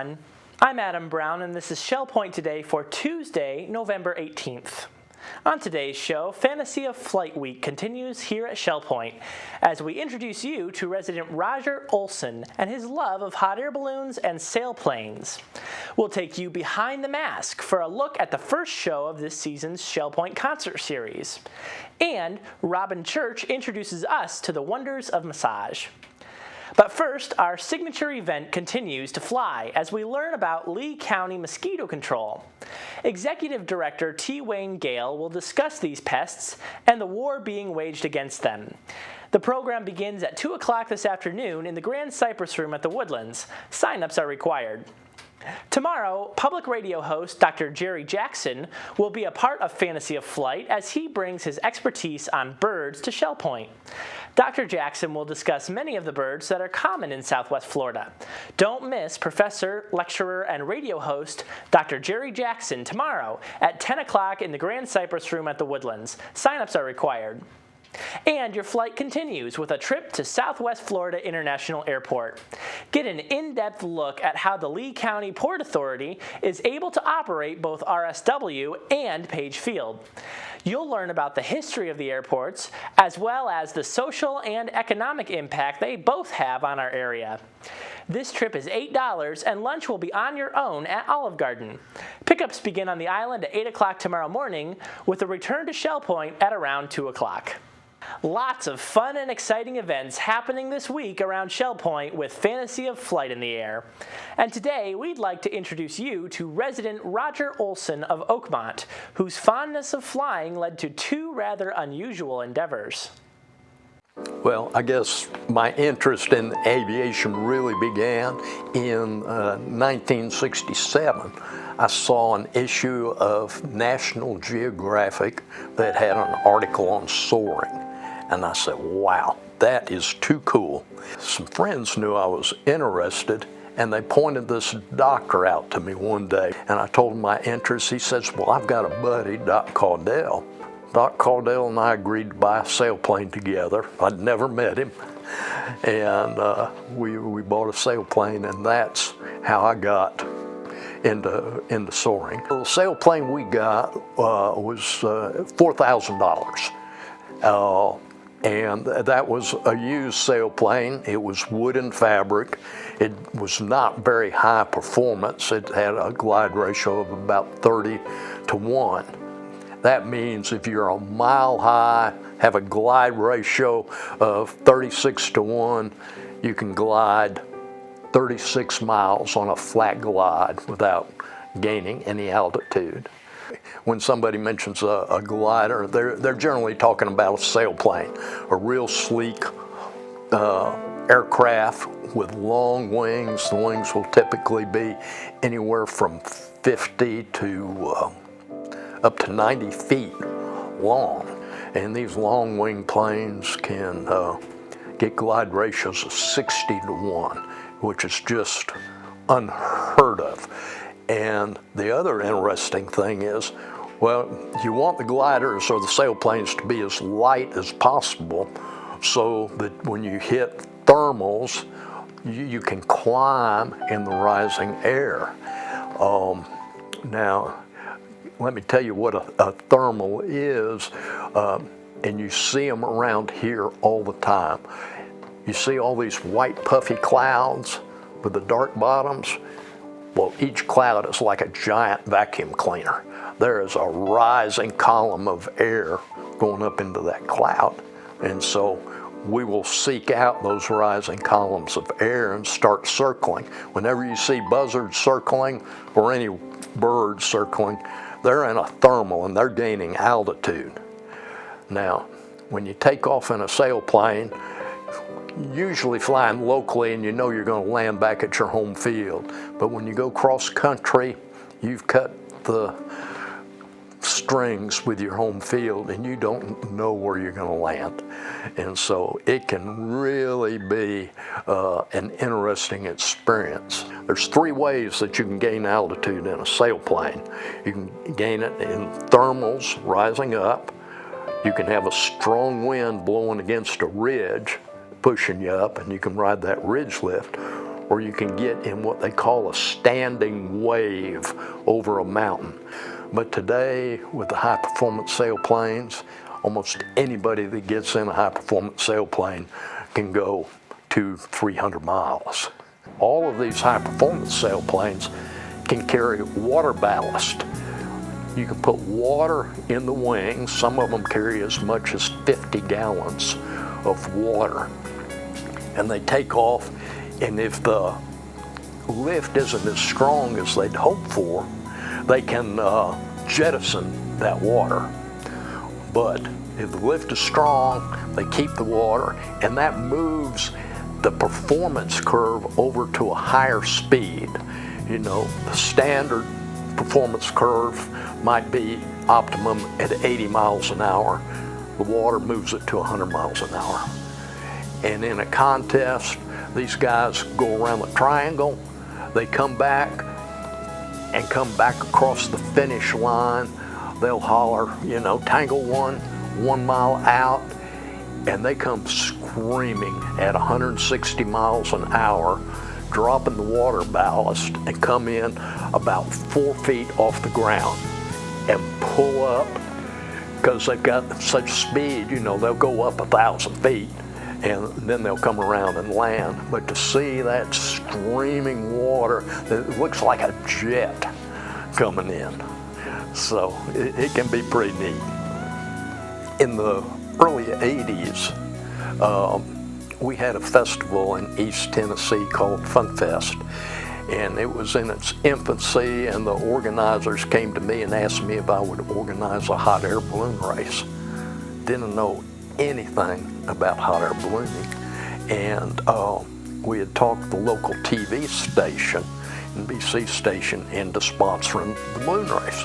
everyone. I'm Adam Brown, and this is Shell Point Today for Tuesday, November 18th. On today's show, Fantasy of Flight Week continues here at Shell Point as we introduce you to resident Roger Olson and his love of hot air balloons and sailplanes. We'll take you behind the mask for a look at the first show of this season's Shell Point concert series. And Robyn Church introduces us to the wonders of massage. But first, our signature event continues to fly as we learn about Lee County mosquito control. Executive Director T. Wayne Gale will discuss these pests and the war being waged against them. The program begins at 2 o'clock this afternoon in the Grand Cypress Room at the Woodlands. Sign-ups are required. Tomorrow, public radio host Dr. Jerry Jackson will be a part of Fantasy of Flight as he brings his expertise on birds to Shell Point. Dr. Jackson will discuss many of the birds that are common in Southwest Florida. Don't miss professor, lecturer, and radio host Dr. Jerry Jackson tomorrow at 10 o'clock in the Grand Cypress Room at the Woodlands. Sign-ups are required. And your flight continues with a trip to Southwest Florida International Airport. Get an in-depth look at how the Lee County Port Authority is able to operate both RSW and Page Field. You'll learn about the history of the airports, as well as the social and economic impact they both have on our area. This trip is $8 and lunch will be on your own at Olive Garden. Pickups begin on the island at 8 o'clock tomorrow morning with a return to Shell Point at around 2 o'clock. Lots of fun and exciting events happening this week around Shell Point with Fantasy of Flight in the air. And today, we'd like to introduce you to resident Roger Olson of Oakmont, whose fondness of flying led to two rather unusual endeavors. Well, I guess my interest in aviation really began in 1967. I saw an issue of National Geographic that had an article on soaring. And I said, wow, that is too cool. Some friends knew I was interested, and they pointed this doctor out to me one day. And I told him my interest. He says, well, I've got a buddy, Doc Caudell. Doc Caudell and I agreed to buy a sailplane together. I'd never met him. And we bought a sailplane, and that's how I got into soaring. The sailplane we got was $4,000. And that was a used sailplane. It was wood and fabric. It was not very high performance. It had a glide ratio of about 30-to-1. That means if you're a mile high, have a glide ratio of 36-to-1, you can glide 36 miles on a flat glide without gaining any altitude. When somebody mentions a glider, they're generally talking about a sailplane, a real sleek aircraft with long wings. The wings will typically be anywhere from 50 to up to 90 feet long. And these long wing planes can get glide ratios of 60-to-1, which is just unheard of. And the other interesting thing is, well, you want the gliders or the sailplanes to be as light as possible so that when you hit thermals, you can climb in the rising air. Now, let me tell you what a thermal is, and you see them around here all the time. You see all these white puffy clouds with the dark bottoms? Well, each cloud is like a giant vacuum cleaner. There is a rising column of air going up into that cloud. And so we will seek out those rising columns of air and start circling. Whenever you see buzzards circling or any birds circling, they're in a thermal and they're gaining altitude. Now, when you take off in a sailplane, usually flying locally and you know you're going to land back at your home field. But when you go cross country, you've cut the strings with your home field and you don't know where you're going to land. And so it can really be an interesting experience. There's three ways that you can gain altitude in a sailplane. You can gain it in thermals, rising up. You can have a strong wind blowing against a ridge, pushing you up, and you can ride that ridge lift. or you can get in what they call a standing wave over a mountain. But today, with the high-performance sailplanes, almost anybody that gets in a high-performance sailplane can go 200-300 miles. All of these high-performance sailplanes can carry water ballast. You can put water in the wings. Some of them carry as much as 50 gallons of water. And they take off, and if the lift isn't as strong as they'd hoped for, they can jettison that water. But if the lift is strong, they keep the water, and that moves the performance curve over to a higher speed. You know, the standard performance curve might be optimum at 80 miles an hour. The water moves it to 100 miles an hour. And in a contest, these guys go around the triangle, they come back across the finish line. They'll holler, you know, tangle 1 mile out, and they come screaming at 160 miles an hour, dropping the water ballast, and come in about 4 feet off the ground and pull up, because they've got such speed, you know, they'll go up 1,000 feet and then they'll come around and land. But to see that streaming water, it looks like a jet coming in. So it can be pretty neat. In the early 80s, we had a festival in East Tennessee called Fun Fest, and it was in its infancy, and the organizers came to me and asked me if I would organize a hot air balloon race. Didn't know anything about hot air ballooning, and we had talked the local TV station, NBC station, into sponsoring the balloon race.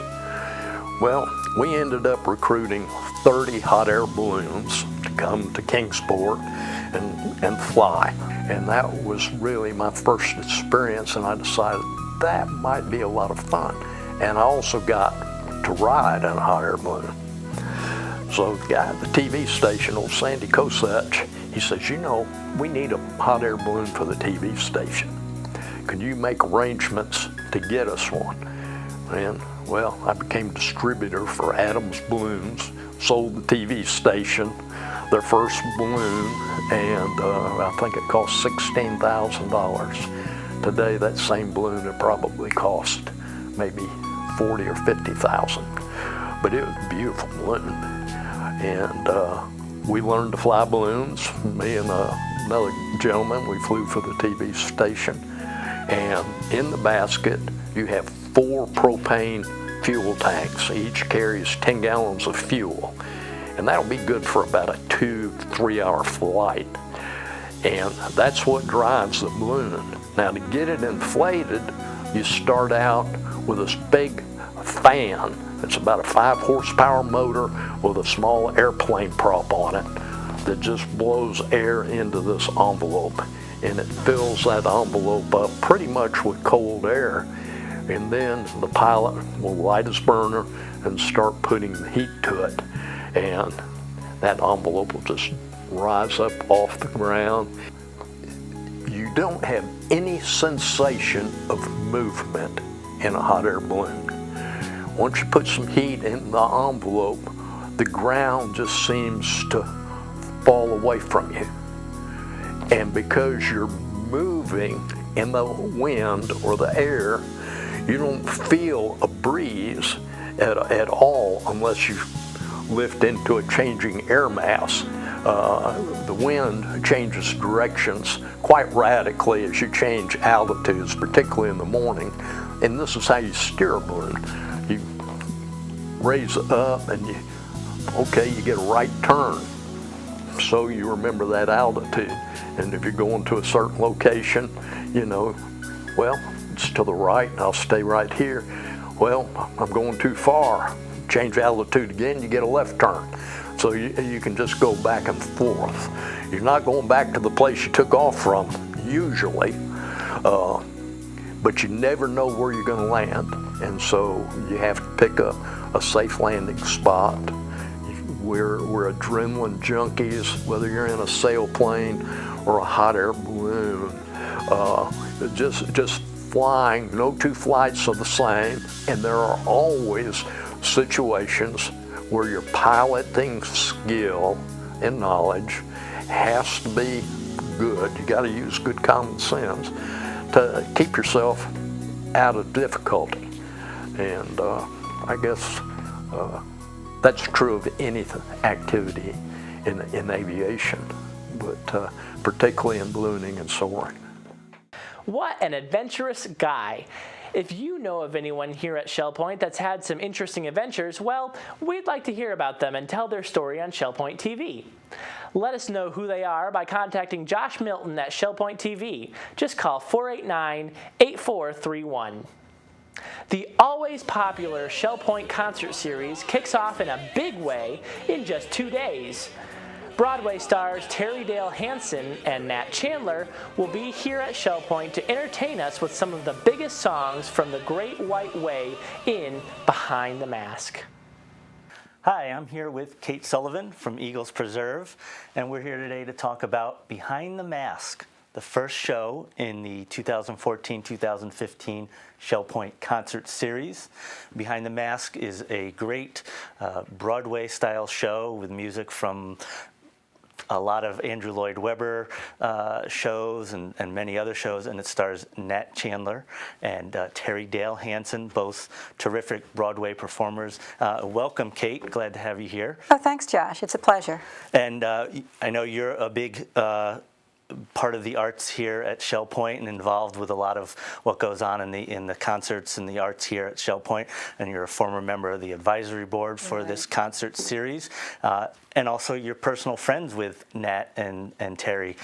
Well, we ended up recruiting 30 hot air balloons to come to Kingsport and fly. And that was really my first experience, and I decided that might be a lot of fun. And I also got to ride in a hot air balloon. So the guy at the TV station, old Sandy Kosach, he says, you know, we need a hot air balloon for the TV station. Can you make arrangements to get us one? And well, I became distributor for Adams Balloons, sold the TV station their first balloon, and I think it cost $16,000. Today, that same balloon would probably cost maybe $40,000 or $50,000. But it was a beautiful balloon. And we learned to fly balloons. Me and another gentleman, we flew for the TV station. And in the basket, you have 4 propane fuel tanks. Each carries 10 gallons of fuel. And that'll be good for about a 2-3 hour flight. And that's what drives the balloon. Now, to get it inflated, you start out with this big fan. It's about a 5 horsepower motor with a small airplane prop on it that just blows air into this envelope. And it fills that envelope up pretty much with cold air. And then the pilot will light his burner and start putting heat to it. And that envelope will just rise up off the ground. You don't have any sensation of movement in a hot air balloon. Once you put some heat in the envelope, the ground just seems to fall away from you. And because you're moving in the wind or the air, you don't feel a breeze at all unless you lift into a changing air mass. The wind changes directions quite radically as you change altitudes, particularly in the morning. And this is how you steer a balloon. You raise it up and you get a right turn. So you remember that altitude. And if you're going to a certain location, you know, well, it's to the right, I'll stay right here. Well, I'm going too far. Change altitude again, you get a left turn. So you can just go back and forth. You're not going back to the place you took off from, usually, but you never know where you're going to land. And so you have to pick a safe landing spot. We're adrenaline junkies, whether you're in a sailplane or a hot air balloon. just flying. No two flights are the same, and there are always situations where your piloting skill and knowledge has to be good. You got to use good common sense to keep yourself out of difficulty. And I guess that's true of any activity in aviation, but particularly in ballooning and soaring. What an adventurous guy. If you know of anyone here at Shell Point that's had some interesting adventures, well, we'd like to hear about them and tell their story on Shell Point TV. Let us know who they are by contacting Josh Milton at Shell Point TV. Just call 489-8431. The always popular Shell Point concert series kicks off in a big way in just 2 days. Broadway stars Terry Dale Hansen and Nat Chandler will be here at Shell Point to entertain us with some of the biggest songs from the Great White Way in Behind the Mask. Hi, I'm here with Kate Sullivan from Eagles Preserve, and we're here today to talk about Behind the Mask, the first show in the 2014-2015 Shell Point concert series. Behind the Mask is a great Broadway-style show with music from a lot of Andrew Lloyd Webber shows and many other shows, and it stars Nat Chandler and Terry Dale Hansen, both terrific Broadway performers. Welcome, Kate. Glad to have you here. Oh, thanks, Josh. It's a pleasure. And I know you're a big part of the arts here at Shell Point and involved with a lot of what goes on in the concerts and the arts here at Shell Point, and you're a former member of the advisory board for this concert series, and also you're personal friends with Nat and Terry.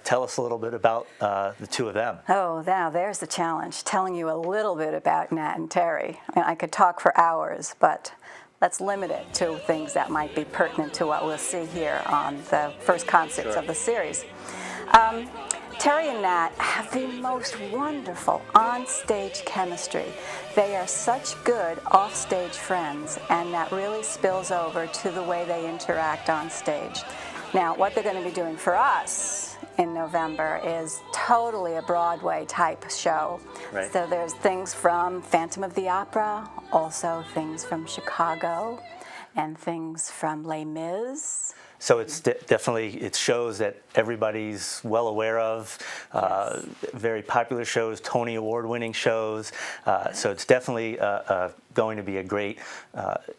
Tell us a little bit about the two of them. Oh, now there's the challenge, telling you a little bit about Nat and Terry. I mean, I could talk for hours, but let's limit it to things that might be pertinent to what we'll see here on the first concerts of the series. Terry and Nat have the most wonderful on-stage chemistry. They are such good off-stage friends, and that really spills over to the way they interact on stage. Now, what they're going to be doing for us in November is totally a Broadway type show. Right. So there's things from Phantom of the Opera, also things from Chicago, and things from Les Mis. So it's definitely, it shows that everybody's well aware of, very popular shows, Tony Award-winning shows. So it's definitely going to be a great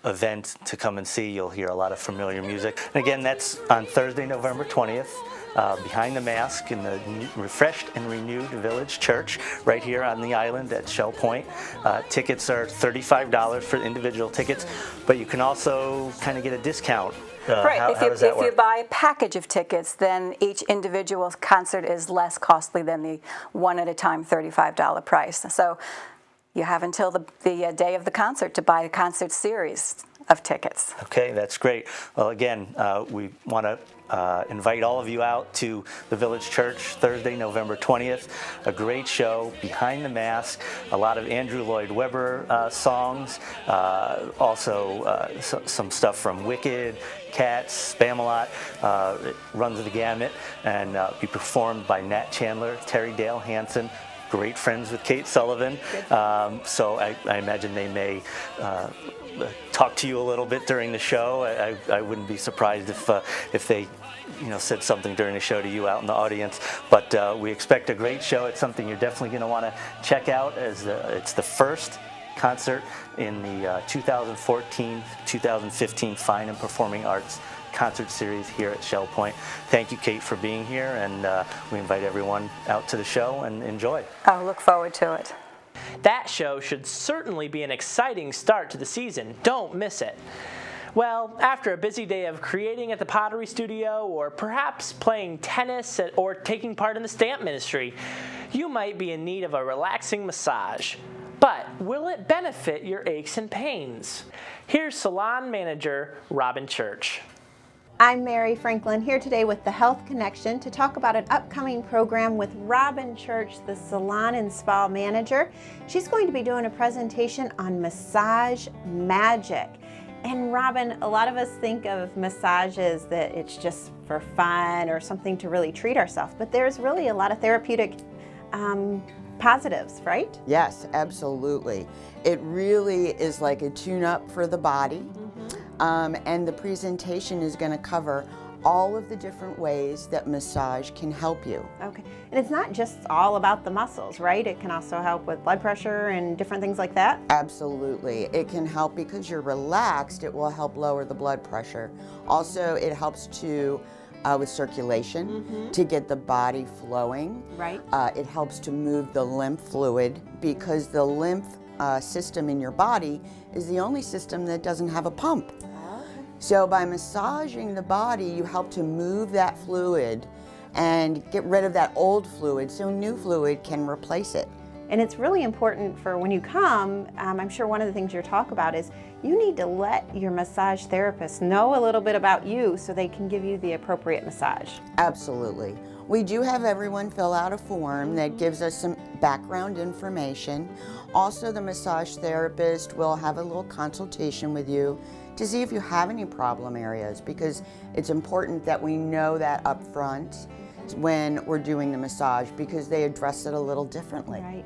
event to come and see. You'll hear a lot of familiar music. And again, that's on Thursday, November 20th. Behind the Mask in the refreshed and renewed Village Church right here on the island at Shell Point. Tickets are $35 for individual tickets, but you can also kind of get a discount. Right. How does that work? If you buy a package of tickets, then each individual concert is less costly than the one at a time $35 price. So you have until the day of the concert to buy a concert series of tickets. Okay, that's great. Well, again, we want to invite all of you out to the Village Church Thursday, November 20th. A great show, Behind the Mask, a lot of Andrew Lloyd Webber songs, also some stuff from Wicked, Cats, Spamalot. It runs the gamut, and be performed by Nat Chandler, Terry Dale Hansen, great friends with Kate Sullivan. So I imagine they may talk to you a little bit during the show. I wouldn't be surprised if they said something during the show to you out in the audience. But we expect a great show. It's something you're definitely going to want to check out, as it's the first concert in the 2014-2015 Fine and Performing Arts concert series here at Shell Point. Thank you, Kate, for being here, and we invite everyone out to the show and enjoy. I'll look forward to it. That show should certainly be an exciting start to the season. Don't miss it. Well, after a busy day of creating at the Pottery Studio, or perhaps playing tennis or taking part in the stamp ministry, you might be in need of a relaxing massage. But will it benefit your aches and pains? Here's salon manager Robyn Church. I'm Mary Franklin, here today with the Health Connection to talk about an upcoming program with Robyn Church, the salon and spa manager. She's going to be doing a presentation on massage magic. And Robyn, a lot of us think of massages that it's just for fun or something to really treat ourselves, but there's really a lot of therapeutic positives, right? Yes, absolutely. It really is like a tune-up for the body, and the presentation is going to cover all of the different ways that massage can help you. Okay. And it's not just all about the muscles, right? It can also help with blood pressure and different things like that? Absolutely. It can help because you're relaxed. It will help lower the blood pressure. Also, it helps to with circulation to get the body flowing. Right. It helps to move the lymph fluid because the lymph system in your body is the only system that doesn't have a pump. So by massaging the body, you help to move that fluid and get rid of that old fluid so new fluid can replace it. And it's really important for when you come, I'm sure one of the things you'll talk about is you need to let your massage therapist know a little bit about you so they can give you the appropriate massage. Absolutely. We do have everyone fill out a form that gives us some background information. Also, the massage therapist will have a little consultation with you to see if you have any problem areas, because it's important that we know that up front when we're doing the massage, because they address it a little differently. Right.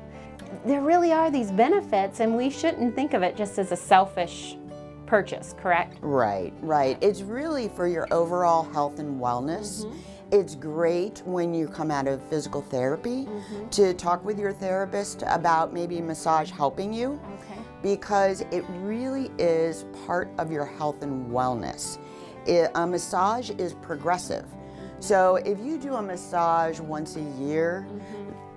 There really are these benefits, and we shouldn't think of it just as a selfish purchase, correct? Right, right. It's really for your overall health and wellness. It's great when you come out of physical therapy to talk with your therapist about maybe massage helping you. Okay. Because it really is part of your health and wellness. A massage is progressive. So if you do a massage once a year,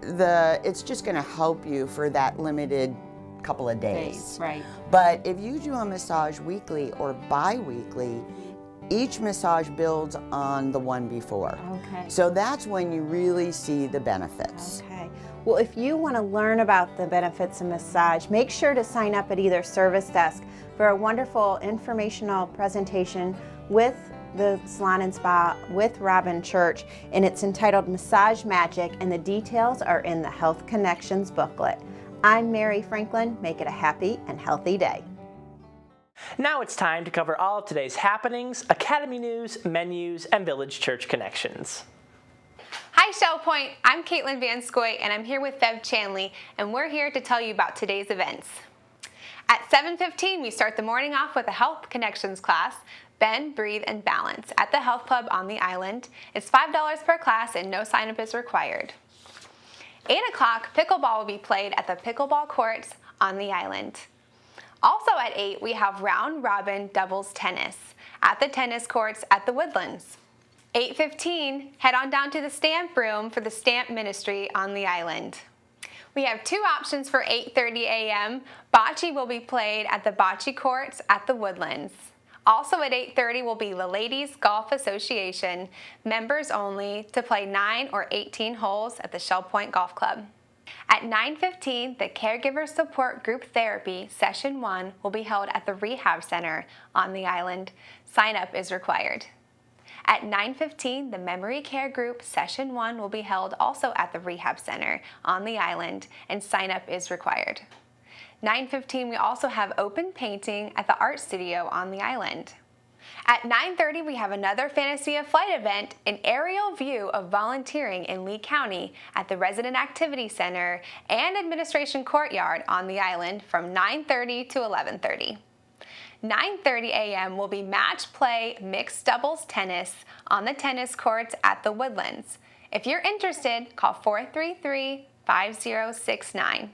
it's just going to help you for that limited couple of days. Right. But if you do a massage weekly or bi-weekly, each massage builds on the one before. Okay. So that's when you really see the benefits. Okay. Well, if you want to learn about the benefits of massage, make sure to sign up at either service desk for a wonderful informational presentation with the Salon and Spa with Robyn Church, and it's entitled Massage Magic, and the details are in the Health Connections booklet. I'm Mary Franklin. Make it a happy and healthy day. Now it's time to cover all of today's happenings, Academy news, menus, and Village Church connections. Hi Shell Point, I'm Caitlin Van Scoy and I'm here with Bev Chanley, and we're here to tell you about today's events. At 7:15 we start the morning off with a Health Connections class, Bend, Breathe, and Balance at the Health Club on the island. It's $5 per class and no sign-up is required. 8 o'clock, pickleball will be played at the pickleball courts on the island. Also at 8 we have round robin doubles tennis at the tennis courts at the Woodlands. 8:15, head on down to the stamp room for the stamp ministry on the island. We have two options for 8:30 a.m. Bocce will be played at the bocce courts at the Woodlands. Also at 8:30 will be the Ladies Golf Association, members only, to play 9 or 18 holes at the Shell Point Golf Club. At 9:15, the Caregiver Support Group Therapy Session 1 will be held at the Rehab Center on the island. Sign-up is required. At 9:15, the Memory Care Group Session 1 will be held also at the Rehab Center on the island, and sign-up is required. 9:15, we also have open painting at the Art Studio on the island. At 9:30, we have another Fantasy of Flight event, an aerial view of volunteering in Lee County at the Resident Activity Center and Administration Courtyard on the island from 9:30 to 11:30. 9:30 a.m. will be match play mixed doubles tennis on the tennis courts at the Woodlands. If you're interested, call 433-5069.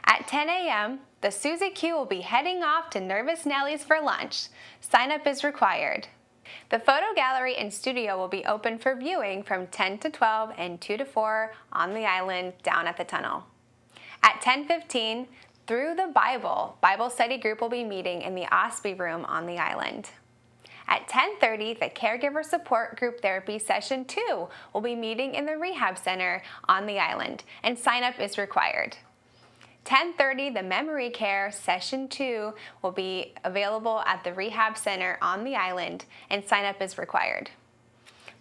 At 10 a.m., the Susie Q will be heading off to Nervous Nellies for lunch. Sign-up is required. The photo gallery and studio will be open for viewing from 10 to 12 and 2 to 4 on the island down at the tunnel. At 10:15, Through the Bible study group will be meeting in the Osby room on the island. At 10:30, the Caregiver Support Group Therapy Session 2 will be meeting in the Rehab Center on the island, and sign-up is required. 10:30, the Memory Care Session 2 will be available at the Rehab Center on the island, and sign-up is required.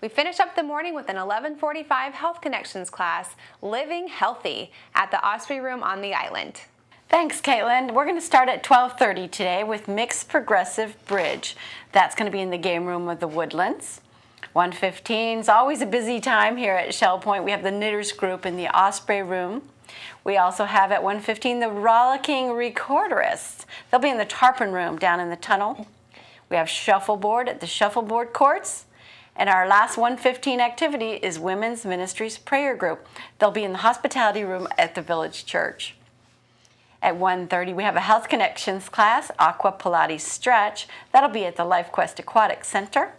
We finish up the morning with an 11:45 Health Connections class, Living Healthy, at the Osprey Room on the island. Thanks, Caitlin. We're going to start at 12:30 today with Mixed Progressive Bridge. That's going to be in the game room of the Woodlands. 1:15 is always a busy time here at Shell Point. We have the Knitters group in the Osprey room. We also have at 1:15 the Rollicking Recorderists. They'll be in the Tarpon room down in the tunnel. We have shuffleboard at the shuffleboard courts. And our last 1:15 activity is Women's Ministries Prayer Group. They'll be in the hospitality room at the Village Church. At 1:30, we have a Health Connections class, Aqua Pilates Stretch. That'll be at the LifeQuest Aquatic Center.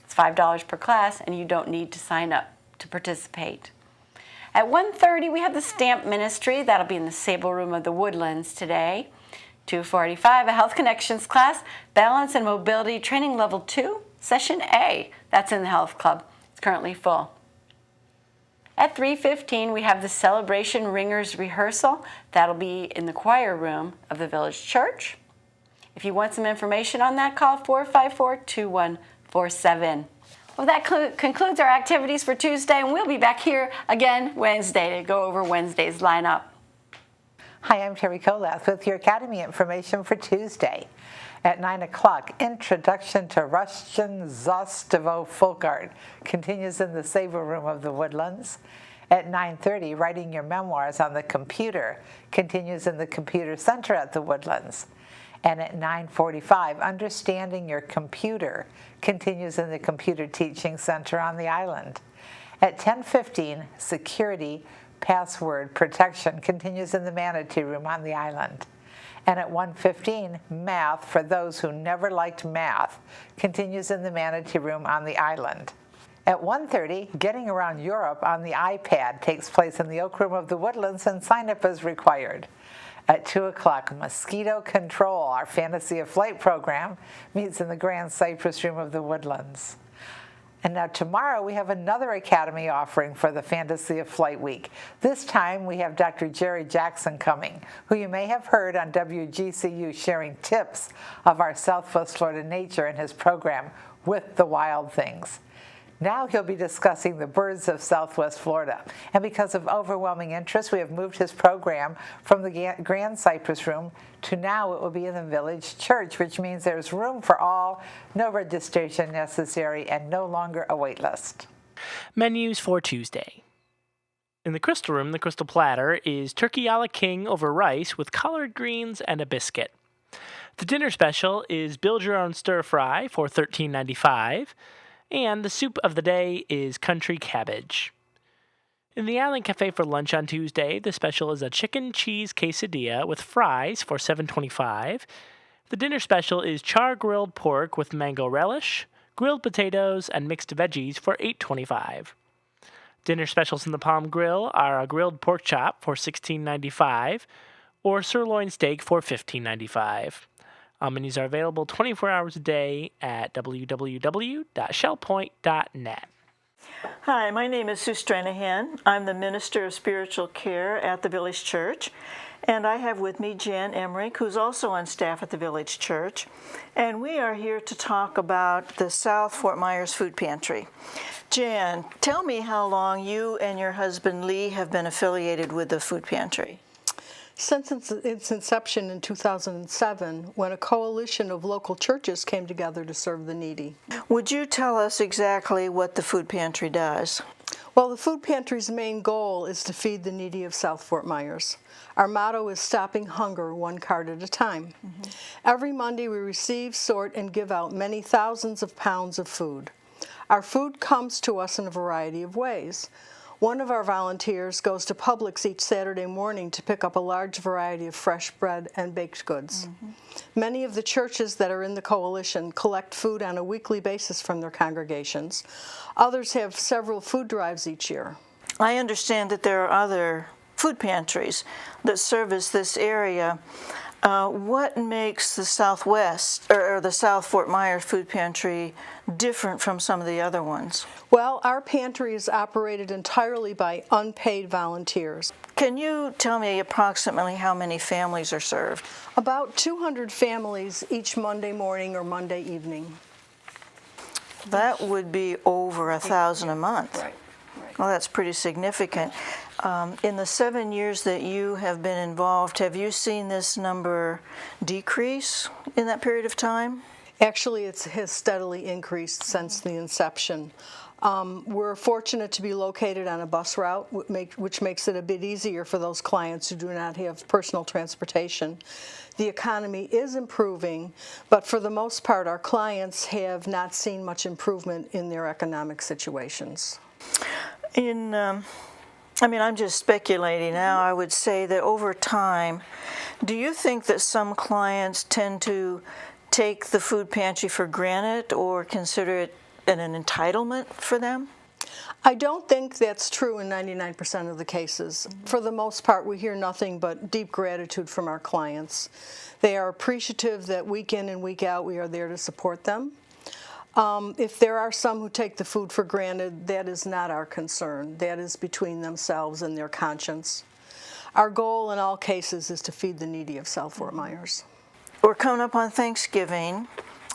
It's $5 per class, and you don't need to sign up to participate. At 1:30, we have the Stamp Ministry. That'll be in the Sable Room of the Woodlands today. 2:45, a Health Connections class, Balance and Mobility Training Level 2, Session A. That's in the Health Club. It's currently full. At 3:15, we have the Celebration Ringers Rehearsal. That'll be in the choir room of the Village Church. If you want some information on that, call 454-2147. Well, that concludes our activities for Tuesday, and we'll be back here again Wednesday to go over Wednesday's lineup. Hi, I'm Terry Kolath with your Academy information for Tuesday. At 9 o'clock, Introduction to Russian Zostovo Folk Art continues in the Sable Room of the Woodlands. At 9:30, Writing Your Memoirs on the Computer continues in the Computer Center at the Woodlands. And at 9:45, Understanding Your Computer continues in the Computer Teaching Center on the island. At 10:15, Security Password Protection continues in the Manatee Room on the island. And at 1:15, Math for those who never liked math continues in the Manatee Room on the island. At 1:30, Getting Around Europe on the iPad takes place in the Oak Room of the Woodlands, and sign-up is required. At 2 o'clock, Mosquito Control, our Fantasy of Flight program, meets in the Grand Cypress Room of the Woodlands. And now tomorrow we have another Academy offering for the Fantasy of Flight Week. This time we have Dr. Jerry Jackson coming, who you may have heard on WGCU sharing tips of our Southwest Florida nature in his program, With the Wild Things. Now he'll be discussing the birds of Southwest Florida. And because of overwhelming interest, we have moved his program from the Grand Cypress Room to now it will be in the Village Church, which means there's room for all, no registration necessary, and no longer a wait list. Menus for Tuesday. In the Crystal Room, the Crystal Platter is turkey a la king over rice with collard greens and a biscuit. The dinner special is build your own stir fry for $13.95. And the soup of the day is country cabbage. In the Island Cafe for lunch on Tuesday, the special is a chicken cheese quesadilla with fries for $7.25. The dinner special is char-grilled pork with mango relish, grilled potatoes, and mixed veggies for $8.25. Dinner specials in the Palm Grill are a grilled pork chop for $16.95 or sirloin steak for $15.95. Menus are available 24 hours a day at www.shellpoint.net. Hi, my name is Sue Stranahan. I'm the Minister of Spiritual Care at the Village Church, and I have with me Jan Emrich, who's also on staff at the Village Church, and we are here to talk about the South Fort Myers Food Pantry. Jan, tell me how long you and your husband Lee have been affiliated with the food pantry. Since its inception in 2007, when a coalition of local churches came together to serve the needy. Would you tell us exactly what the food pantry does? Well, the food pantry's main goal is to feed the needy of South Fort Myers. Our motto is stopping hunger one card at a time. Mm-hmm. Every Monday we receive, sort, and give out many thousands of pounds of food. Our food comes to us in a variety of ways. One of our volunteers goes to Publix each Saturday morning to pick up a large variety of fresh bread and baked goods. Mm-hmm. Many of the churches that are in the coalition collect food on a weekly basis from their congregations. Others have several food drives each year. I understand that there are other food pantries that service this area. What makes the Southwest or the South Fort Myers Food Pantry different from some of the other ones? Well, our pantry is operated entirely by unpaid volunteers. Can you tell me approximately how many families are served? About 200 families each Monday morning or Monday evening. That would be over 1,000 a month. Right. Well, that's pretty significant. In the 7 years that you have been involved, have you seen this number decrease in that period of time? Actually, it has steadily increased since the inception. We're fortunate to be located on a bus route, which makes it a bit easier for those clients who do not have personal transportation. The economy is improving, but for the most part, our clients have not seen much improvement in their economic situations. I'm just speculating now. I would say that over time, do you think that some clients tend to take the food pantry for granted or consider it an entitlement for them? I don't think that's true in 99% of the cases. For the most part, we hear nothing but deep gratitude from our clients. They are appreciative that week in and week out we are there to support them. If there are some who take the food for granted, that is not our concern. That is between themselves and their conscience. Our goal in all cases is to feed the needy of South Fort Myers. We're coming up on Thanksgiving,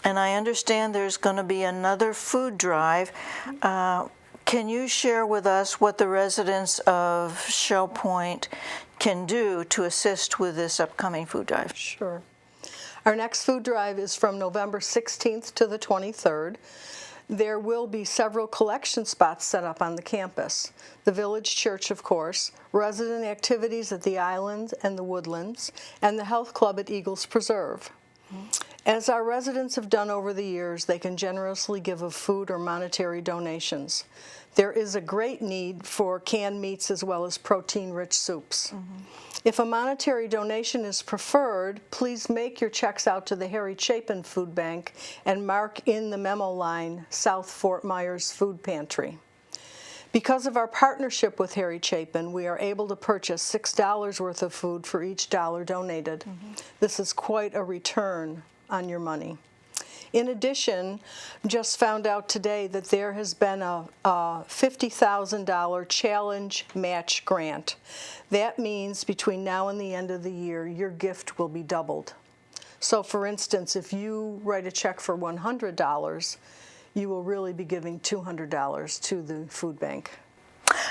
and I understand there's going to be another food drive. Can you share with us what the residents of Shell Point can do to assist with this upcoming food drive? Sure. Our next food drive is from November 16th to the 23rd. There will be several collection spots set up on the campus. The Village Church, of course, resident activities at the Island and the Woodlands, and the Health Club at Eagles Preserve. As our residents have done over the years, they can generously give of food or monetary donations. There is a great need for canned meats as well as protein-rich soups. If a monetary donation is preferred, please make your checks out to the Harry Chapin Food Bank and mark in the memo line, South Fort Myers Food Pantry. Because of our partnership with Harry Chapin, we are able to purchase $6 worth of food for each dollar donated. This is quite a return on your money. In addition, just found out today that there has been a $50,000 challenge match grant. That means between now and the end of the year, your gift will be doubled. So for instance, if you write a check for $100, you will really be giving $200 to the food bank.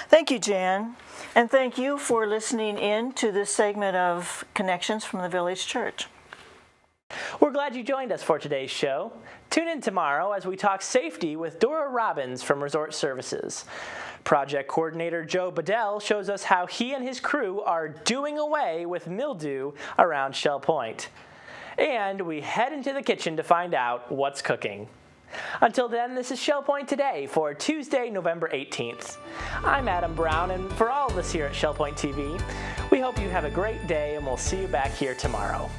Thank you, Jan, and thank you for listening in to this segment of Connections from the Village Church. We're glad you joined us for today's show. Tune in tomorrow as we talk safety with Dora Robbins from Resort Services. Project Coordinator Joe Bedell shows us how he and his crew are doing away with mildew around Shell Point. And we head into the kitchen to find out what's cooking. Until then, this is Shell Point Today for Tuesday, November 18th. I'm Adam Brown, and for all of us here at Shell Point TV, we hope you have a great day, and we'll see you back here tomorrow.